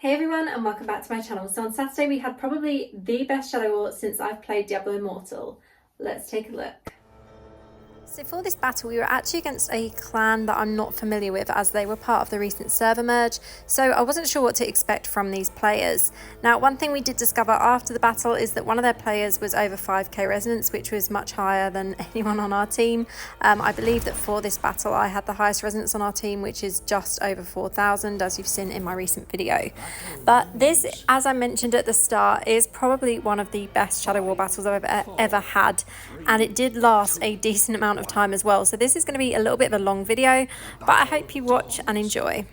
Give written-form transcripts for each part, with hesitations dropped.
Hey everyone and welcome back to my channel. So on Saturday we had probably the best Shadow War since I've played Diablo Immortal. Let's take a look. So for this battle we were actually against a clan that I'm not familiar with, as they were part of the recent server merge, so I wasn't sure what to expect from these players. Now one thing we did discover after the battle is that one of their players was over 5k resonance, which was much higher than anyone on our team. I believe that for this battle I had the highest resonance on our team, which is just over 4,000, as you've seen in my recent video. But this, as I mentioned at the start, is probably one of the best Shadow War battles I've ever had, and it did last a decent amount of time as well. So this is going to be a little bit of a long video, but I hope you watch and enjoy.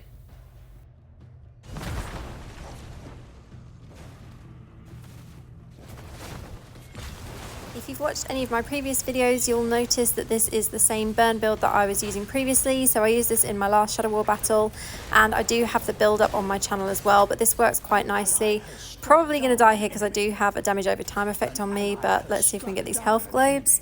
If you've watched any of my previous videos, you'll notice that this is the same burn build that I was using previously. So I used this in my last Shadow War battle, and I do have the build up on my channel as well, but this works quite nicely. Probably going to die here because I do have a damage over time effect on me, but let's see if we can get these health globes.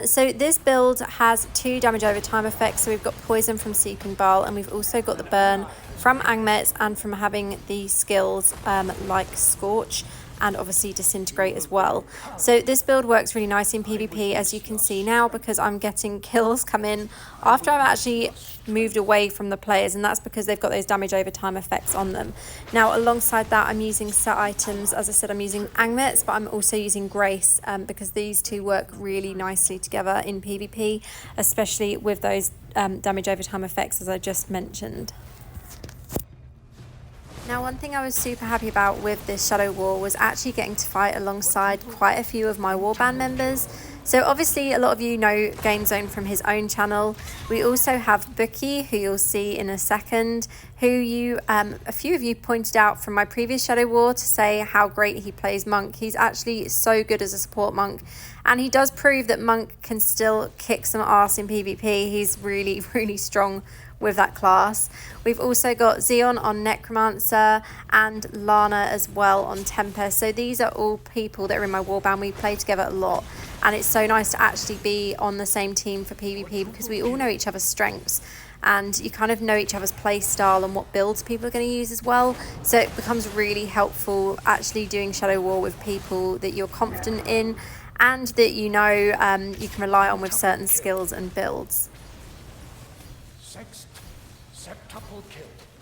So this build has 2 damage over time effects. So we've got poison from Seeping Bile, and we've also got the burn from Angmets and from having the skills like Scorch and obviously Disintegrate as well. So this build works really nice in PvP, as you can see now, because I'm getting kills come in after I've actually moved away from the players, and that's because they've got those damage over time effects on them. Now alongside that I'm using set items. As I said, I'm using Angmets, but I'm also using Grace because these two work really nicely together in PvP, especially with those damage over time effects as I just mentioned. Now one thing I was super happy about with this Shadow War was actually getting to fight alongside quite a few of my Warband members. So obviously a lot of you know Game Zone from his own channel. We also have Bookie, who you'll see in a second, who a few of you pointed out from my previous Shadow War to say how great he plays Monk. He's actually so good as a support Monk, and he does prove that Monk can still kick some ass in PvP. He's really, really strong with that class. We've also got Xeon on Necromancer and Lana as well on Tempest. So these are all people that are in my warband. We play together a lot, and it's so nice to actually be on the same team for PvP because we all know each other's strengths and you kind of know each other's play style and what builds people are going to use as well. So it becomes really helpful actually doing Shadow War with people that you're confident in and that you know you can rely on with certain skills and builds.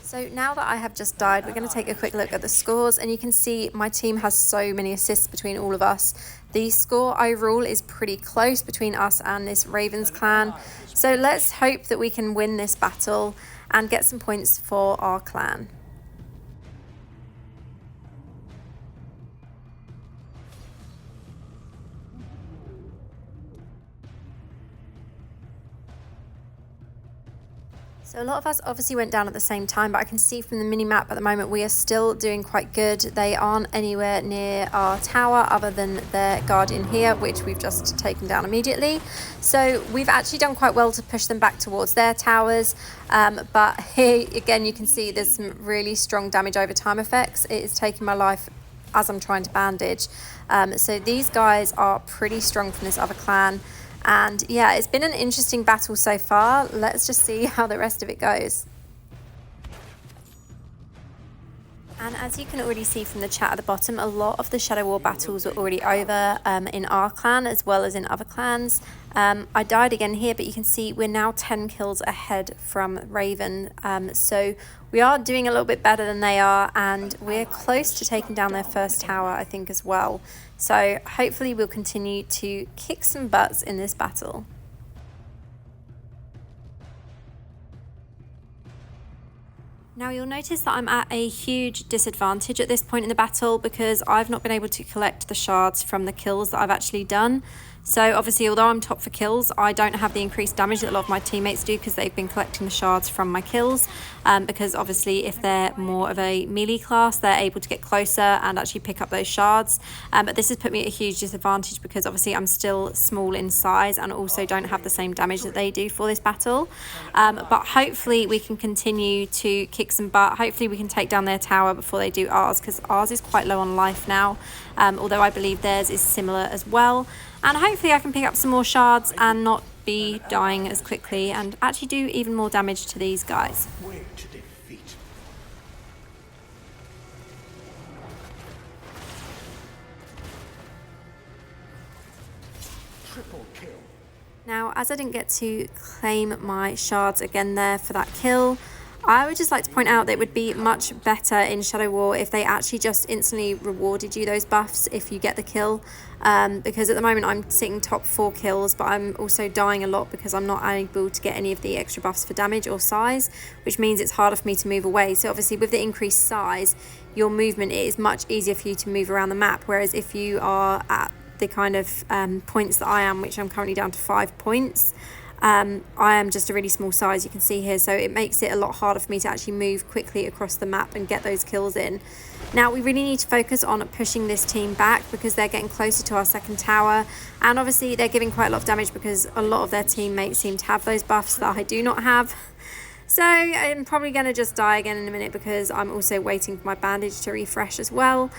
So now that I have just died, we're going to take a quick look at the scores, and you can see my team has so many assists between all of us. The score overall is pretty close between us and this Ravens clan. So let's hope that we can win this battle and get some points for our clan. So a lot of us obviously went down at the same time, but I can see from the mini-map at the moment we are still doing quite good. They aren't anywhere near our tower other than their guardian here, which we've just taken down immediately. So we've actually done quite well to push them back towards their towers. But here again you can see there's some really strong damage over time effects. It is taking my life as I'm trying to bandage. So these guys are pretty strong from this other clan. And yeah, it's been an interesting battle so far. Let's just see how the rest of it goes. And as you can already see from the chat at the bottom, a lot of the Shadow War battles are already over in our clan as well as in other clans. I died again here, but you can see we're now 10 kills ahead from Raven. So we are doing a little bit better than they are, and we're close to taking down their first tower, I think, as well. So hopefully we'll continue to kick some butts in this battle. Now you'll notice that I'm at a huge disadvantage at this point in the battle because I've not been able to collect the shards from the kills that I've actually done. So obviously, although I'm top for kills, I don't have the increased damage that a lot of my teammates do because they've been collecting the shards from my kills. Because obviously if they're more of a melee class, they're able to get closer and actually pick up those shards. But this has put me at a huge disadvantage because obviously I'm still small in size and also don't have the same damage that they do for this battle. But hopefully we can continue to kick some butt. Hopefully we can take down their tower before they do ours, because ours is quite low on life now, although I believe theirs is similar as well. And hopefully I can pick up some more shards and not be dying as quickly and actually do even more damage to these guys. Now, as I didn't get to claim my shards again there for that kill, I would just like to point out that it would be much better in Shadow War if they actually just instantly rewarded you those buffs if you get the kill. Because at the moment I'm sitting top 4 kills, but I'm also dying a lot because I'm not able to get any of the extra buffs for damage or size, which means it's harder for me to move away. So obviously with the increased size, your movement is much easier for you to move around the map, whereas if you are at the kind of points that I am, which I'm currently down to 5 points, I am just a really small size, you can see here, so it makes it a lot harder for me to actually move quickly across the map and get those kills in. Now we really need to focus on pushing this team back because they're getting closer to our second tower, and obviously they're giving quite a lot of damage because a lot of their teammates seem to have those buffs that I do not have. So I'm probably going to just die again in a minute because I'm also waiting for my bandage to refresh as well.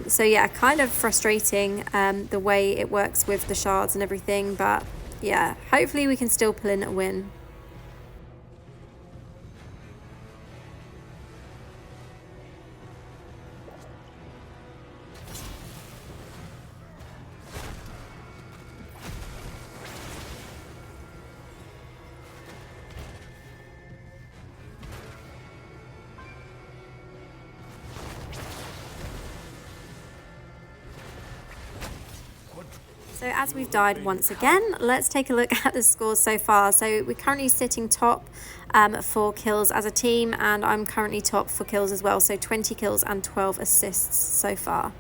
So yeah, kind of frustrating the way it works with the shards and everything, but yeah, hopefully we can still pull in a win. So as we've died once again, let's take a look at the scores so far. So we're currently sitting top for kills as a team, and I'm currently top for kills as well. So 20 kills and 12 assists so far.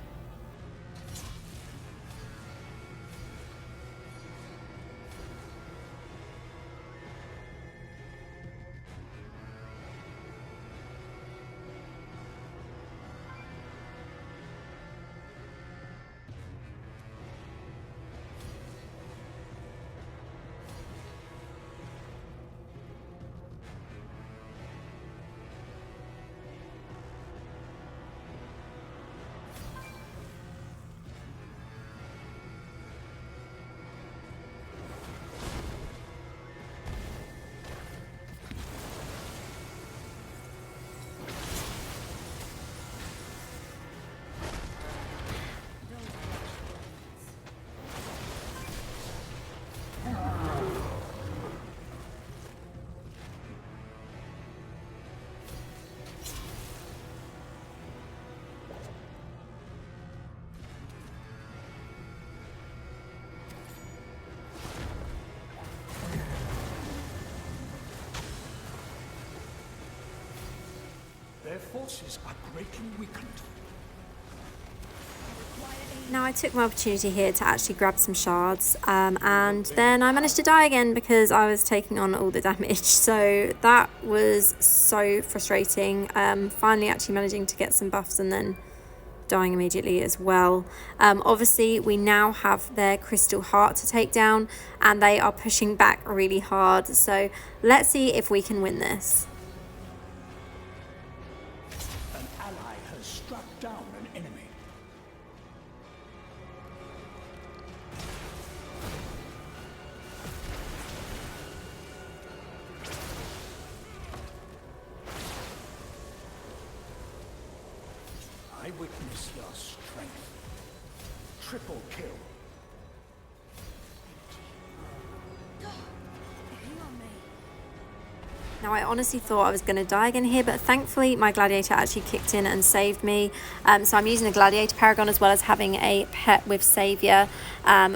Their forces are greatly weakened. Now I took my opportunity here to actually grab some shards, and then I managed to die again because I was taking on all the damage. So that was so frustrating. Finally actually managing to get some buffs and then dying immediately as well. Obviously we now have their crystal heart to take down, and they are pushing back really hard. So let's see if we can win this. Struck down an enemy. I witness your strength. Triple kill. Now I honestly thought I was going to die again here, but thankfully my gladiator actually kicked in and saved me. So I'm using a gladiator paragon as well as having a pet with savior,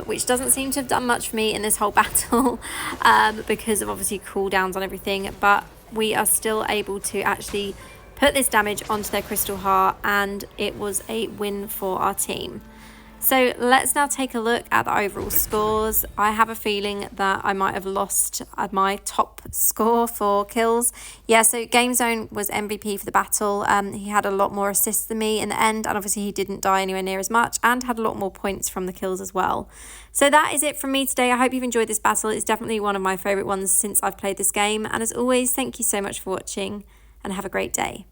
which doesn't seem to have done much for me in this whole battle because of obviously cooldowns on everything, but we are still able to actually put this damage onto their crystal heart, and it was a win for our team. So let's now take a look at the overall scores. I have a feeling that I might have lost my top score for kills. Yeah, so Game Zone was MVP for the battle. He had a lot more assists than me in the end, and obviously he didn't die anywhere near as much and had a lot more points from the kills as well. So that is it from me today. I hope you've enjoyed this battle. It's definitely one of my favourite ones since I've played this game. And as always, thank you so much for watching and have a great day.